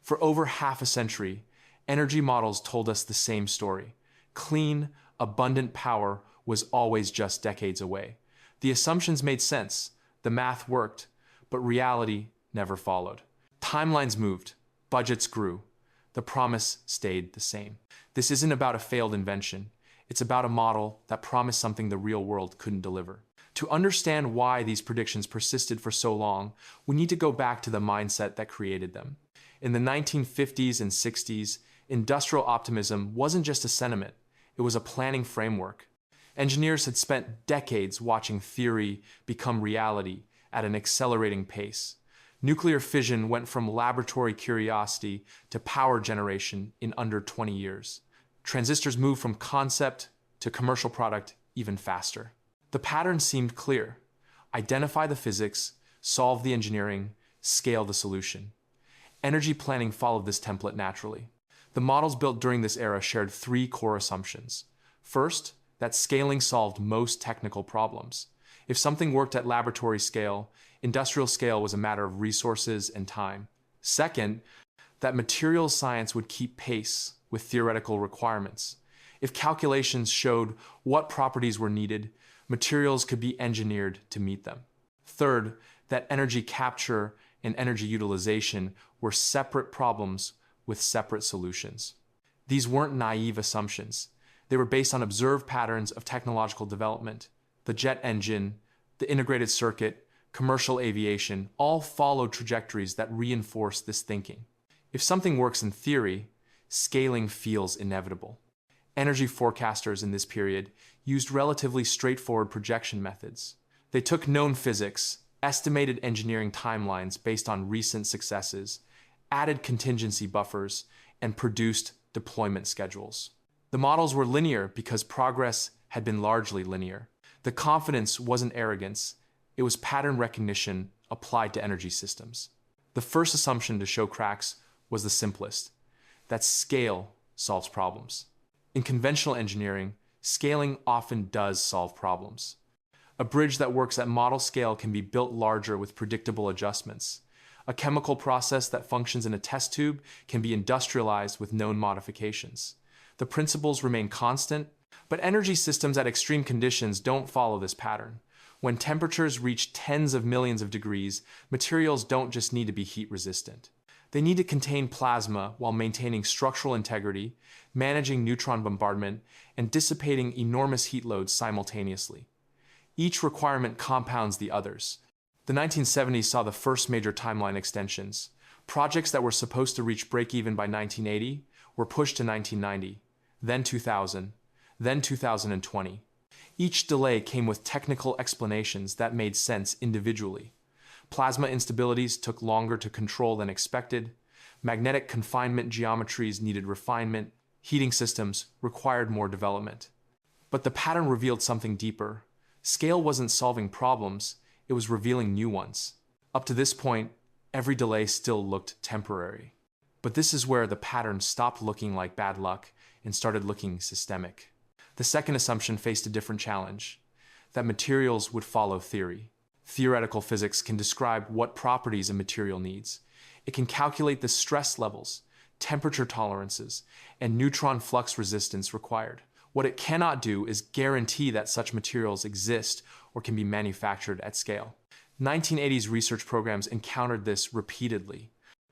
For over half a century, energy models told us the same story. Clean, abundant power was always just decades away. The assumptions made sense, the math worked, but reality never followed. Timelines moved, budgets grew, the promise stayed the same. This isn't about a failed invention. It's about a model that promised something the real world couldn't deliver. To understand why these predictions persisted for so long, we need to go back to the mindset that created them. In the 1950s and 60s, industrial optimism wasn't just a sentiment, it was a planning framework. Engineers had spent decades watching theory become reality at an accelerating pace. Nuclear fission went from laboratory curiosity to power generation in under 20 years. Transistors moved from concept to commercial product even faster. The pattern seemed clear. Identify the physics, solve the engineering, scale the solution. Energy planning followed this template naturally. The models built during this era shared three core assumptions. First, that scaling solved most technical problems. If something worked at laboratory scale, industrial scale was a matter of resources and time. Second, that materials science would keep pace with theoretical requirements. If calculations showed what properties were needed, materials could be engineered to meet them. Third, that energy capture and energy utilization were separate problems with separate solutions. These weren't naive assumptions. They were based on observed patterns of technological development. The jet engine, the integrated circuit, commercial aviation all followed trajectories that reinforce this thinking. If something works in theory, scaling feels inevitable. Energy forecasters in this period used relatively straightforward projection methods. They took known physics, estimated engineering timelines based on recent successes, added contingency buffers, and produced deployment schedules. The models were linear because progress had been largely linear. The confidence wasn't arrogance, it was pattern recognition applied to energy systems. The first assumption to show cracks was the simplest, that scale solves problems. In conventional engineering, scaling often does solve problems. A bridge that works at model scale can be built larger with predictable adjustments. A chemical process that functions in a test tube can be industrialized with known modifications. The principles remain constant, but energy systems at extreme conditions don't follow this pattern. When temperatures reach tens of millions of degrees, materials don't just need to be heat resistant. They need to contain plasma while maintaining structural integrity, managing neutron bombardment, and dissipating enormous heat loads simultaneously. Each requirement compounds the others. The 1970s saw the first major timeline extensions. Projects that were supposed to reach break-even by 1980 were pushed to 1990, then 2000, then 2020. Each delay came with technical explanations that made sense individually. Plasma instabilities took longer to control than expected. Magnetic confinement geometries needed refinement. Heating systems required more development. But the pattern revealed something deeper. Scale wasn't solving problems, it was revealing new ones. Up to this point, every delay still looked temporary. But this is where the pattern stopped looking like bad luck and started looking systemic. The second assumption faced a different challenge, that materials would follow theory. Theoretical physics can describe what properties a material needs. It can calculate the stress levels, temperature tolerances, and neutron flux resistance required. What it cannot do is guarantee that such materials exist or can be manufactured at scale. 1980s research programs encountered this repeatedly.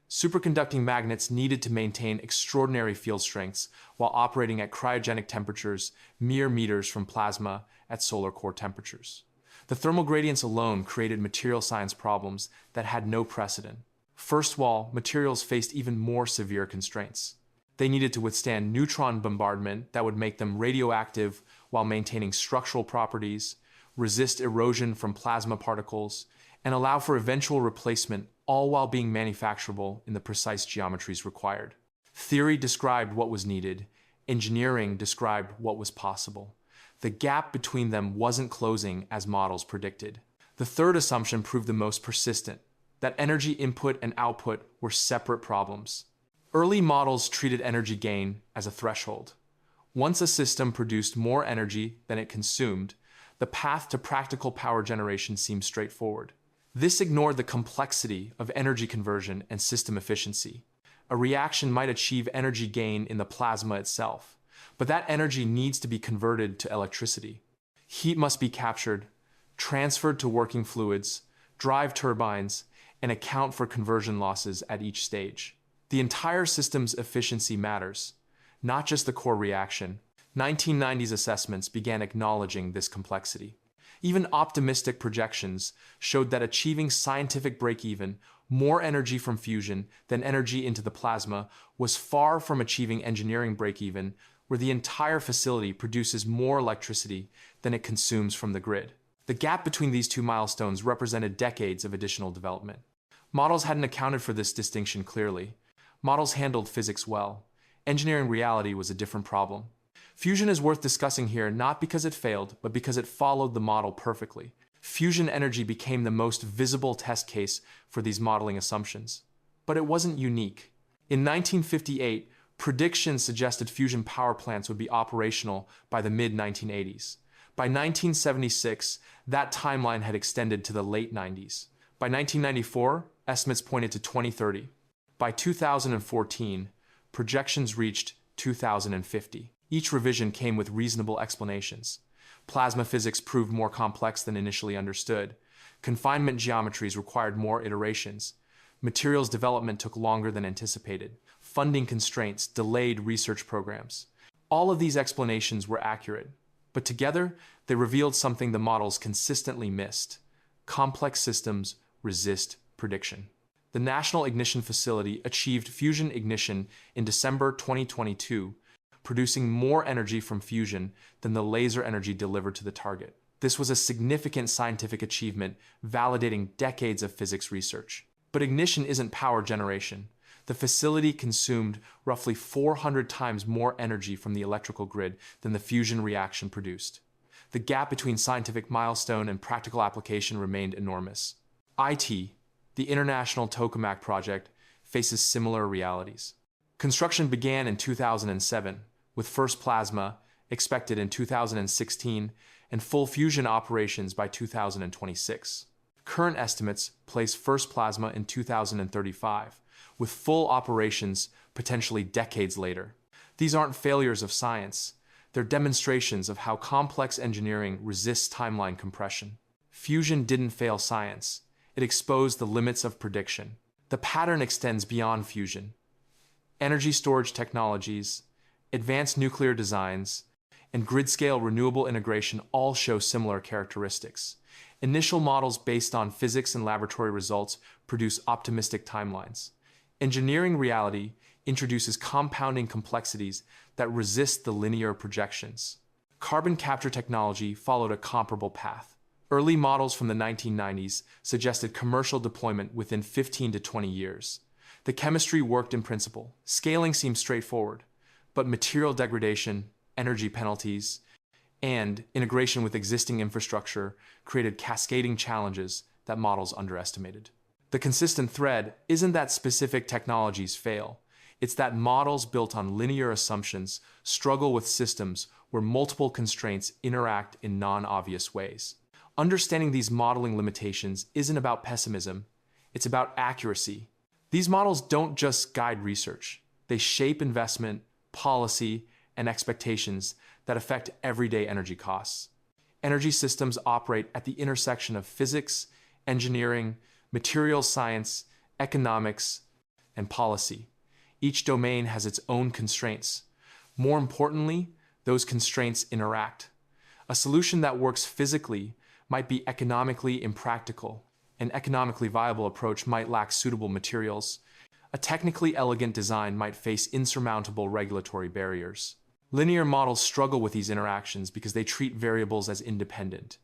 Superconducting magnets needed to maintain extraordinary field strengths while operating at cryogenic temperatures mere meters from plasma at solar core temperatures. The thermal gradients alone created material science problems that had no precedent. First of all, materials faced even more severe constraints. They needed to withstand neutron bombardment that would make them radioactive while maintaining structural properties, resist erosion from plasma particles, and allow for eventual replacement, all while being manufacturable in the precise geometries required. Theory described what was needed, engineering described what was possible. The gap between them wasn't closing as models predicted. The third assumption proved the most persistent, that energy input and output were separate problems. Early models treated energy gain as a threshold. Once a system produced more energy than it consumed, the path to practical power generation seemed straightforward. This ignored the complexity of energy conversion and system efficiency. A reaction might achieve energy gain in the plasma itself, but that energy needs to be converted to electricity. Heat must be captured, transferred to working fluids, drive turbines, and account for conversion losses at each stage. The entire system's efficiency matters, not just the core reaction. 1990s assessments began acknowledging this complexity. Even optimistic projections showed that achieving scientific break-even, more energy from fusion than energy into the plasma, was far from achieving engineering break-even, where the entire facility produces more electricity than it consumes from the grid. The gap between these two milestones represented decades of additional development. Models hadn't accounted for this distinction clearly. Models handled physics well. Engineering reality was a different problem. Fusion is worth discussing here not because it failed, but because it followed the model perfectly. Fusion energy became the most visible test case for these modeling assumptions. But it wasn't unique. In 1958, predictions suggested fusion power plants would be operational by the mid-1980s. By 1976, that timeline had extended to the late 90s. By 1994, estimates pointed to 2030. By 2014, projections reached 2050. Each revision came with reasonable explanations. Plasma physics proved more complex than initially understood. Confinement geometries required more iterations. Materials development took longer than anticipated. Funding constraints delayed research programs. All of these explanations were accurate, but together they revealed something the models consistently missed. Complex systems resist prediction. The National Ignition Facility achieved fusion ignition in December 2022, producing more energy from fusion than the laser energy delivered to the target. This was a significant scientific achievement, validating decades of physics research. But ignition isn't power generation. The facility consumed roughly 400 times more energy from the electrical grid than the fusion reaction produced. The gap between scientific milestone and practical application remained enormous. IT, the International Tokamak Project, faces similar realities. Construction began in 2007, with first plasma expected in 2016 and full fusion operations by 2026. Current estimates place first plasma in 2035, with full operations potentially decades later. These aren't failures of science. They're demonstrations of how complex engineering resists timeline compression. Fusion didn't fail science. It exposed the limits of prediction. The pattern extends beyond fusion. Energy storage technologies, advanced nuclear designs, and grid-scale renewable integration all show similar characteristics. Initial models based on physics and laboratory results produce optimistic timelines. Engineering reality introduces compounding complexities that resist the linear projections. Carbon capture technology followed a comparable path. Early models from the 1990s suggested commercial deployment within 15 to 20 years. The chemistry worked in principle. Scaling seemed straightforward, but material degradation, energy penalties, and integration with existing infrastructure created cascading challenges that models underestimated. The consistent thread isn't that specific technologies fail. It's that models built on linear assumptions struggle with systems where multiple constraints interact in non-obvious ways. Understanding these modeling limitations isn't about pessimism, it's about accuracy. These models don't just guide research. They shape investment, policy, and expectations that affect everyday energy costs. Energy systems operate at the intersection of physics, engineering, materials science, economics, and policy. Each domain has its own constraints. More importantly, those constraints interact. A solution that works physically might be economically impractical. An economically viable approach might lack suitable materials. A technically elegant design might face insurmountable regulatory barriers. Linear models struggle with these interactions because they treat variables as independent.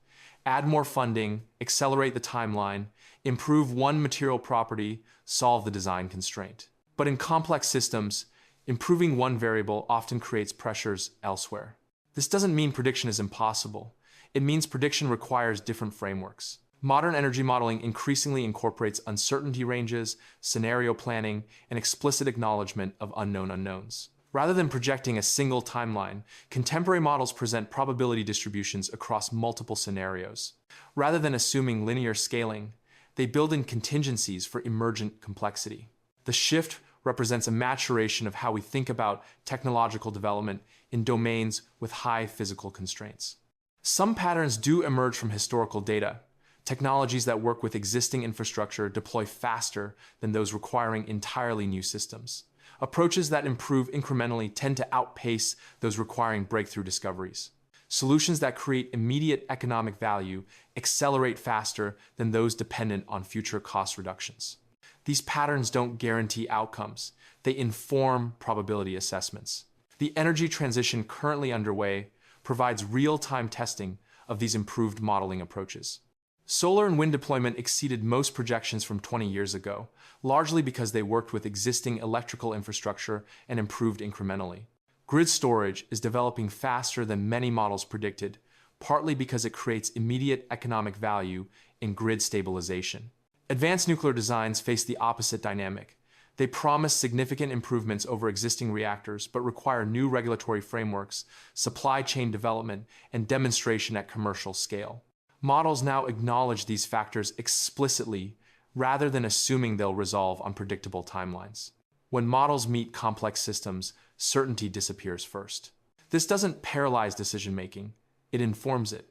Add more funding, accelerate the timeline, improve one material property, solve the design constraint. But in complex systems, improving one variable often creates pressures elsewhere. This doesn't mean prediction is impossible. It means prediction requires different frameworks. Modern energy modeling increasingly incorporates uncertainty ranges, scenario planning, and explicit acknowledgement of unknown unknowns. Rather than projecting a single timeline, contemporary models present probability distributions across multiple scenarios. Rather than assuming linear scaling, they build in contingencies for emergent complexity. The shift represents a maturation of how we think about technological development in domains with high physical constraints. Some patterns do emerge from historical data. Technologies that work with existing infrastructure deploy faster than those requiring entirely new systems. Approaches that improve incrementally tend to outpace those requiring breakthrough discoveries. Solutions that create immediate economic value accelerate faster than those dependent on future cost reductions. These patterns don't guarantee outcomes. They inform probability assessments. The energy transition currently underway provides real-time testing of these improved modeling approaches. Solar and wind deployment exceeded most projections from 20 years ago, largely because they worked with existing electrical infrastructure and improved incrementally. Grid storage is developing faster than many models predicted, partly because it creates immediate economic value in grid stabilization. Advanced nuclear designs face the opposite dynamic. They promise significant improvements over existing reactors, but require new regulatory frameworks, supply chain development, and demonstration at commercial scale. Models now acknowledge these factors explicitly rather than assuming they'll resolve on predictable timelines. When models meet complex systems, certainty disappears first. This doesn't paralyze decision-making, it informs it.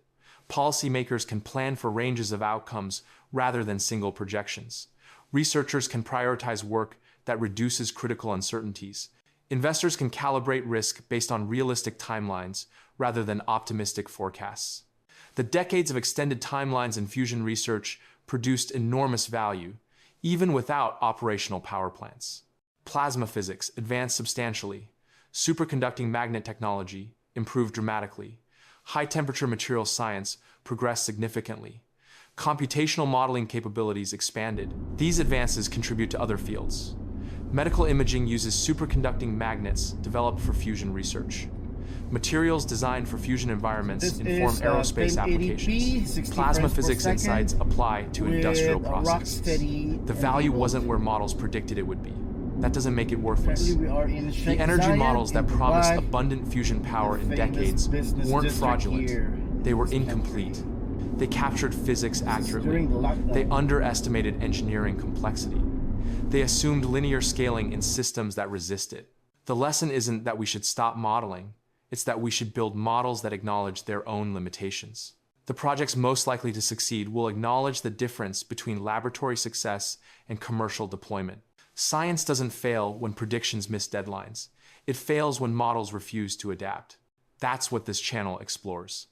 Policymakers can plan for ranges of outcomes rather than single projections. Researchers can prioritize work that reduces critical uncertainties. Investors can calibrate risk based on realistic timelines rather than optimistic forecasts. The decades of extended timelines in fusion research produced enormous value, even without operational power plants. Plasma physics advanced substantially. Superconducting magnet technology improved dramatically. High-temperature material science progressed significantly. Computational modeling capabilities expanded. These advances contribute to other fields. Medical imaging uses superconducting magnets developed for fusion research. Materials designed for fusion environments inform aerospace applications. Plasma physics insights apply to industrial processes. The value wasn't where models predicted it would be. That doesn't make it worthless. The energy models that promised abundant fusion power in decades weren't fraudulent. They were incomplete. They captured physics accurately. They underestimated engineering complexity. They assumed linear scaling in systems that resist it. The lesson isn't that we should stop modeling. It's that we should build models that acknowledge their own limitations. The projects most likely to succeed will acknowledge the difference between laboratory success and commercial deployment. Science doesn't fail when predictions miss deadlines. It fails when models refuse to adapt. That's what this channel explores.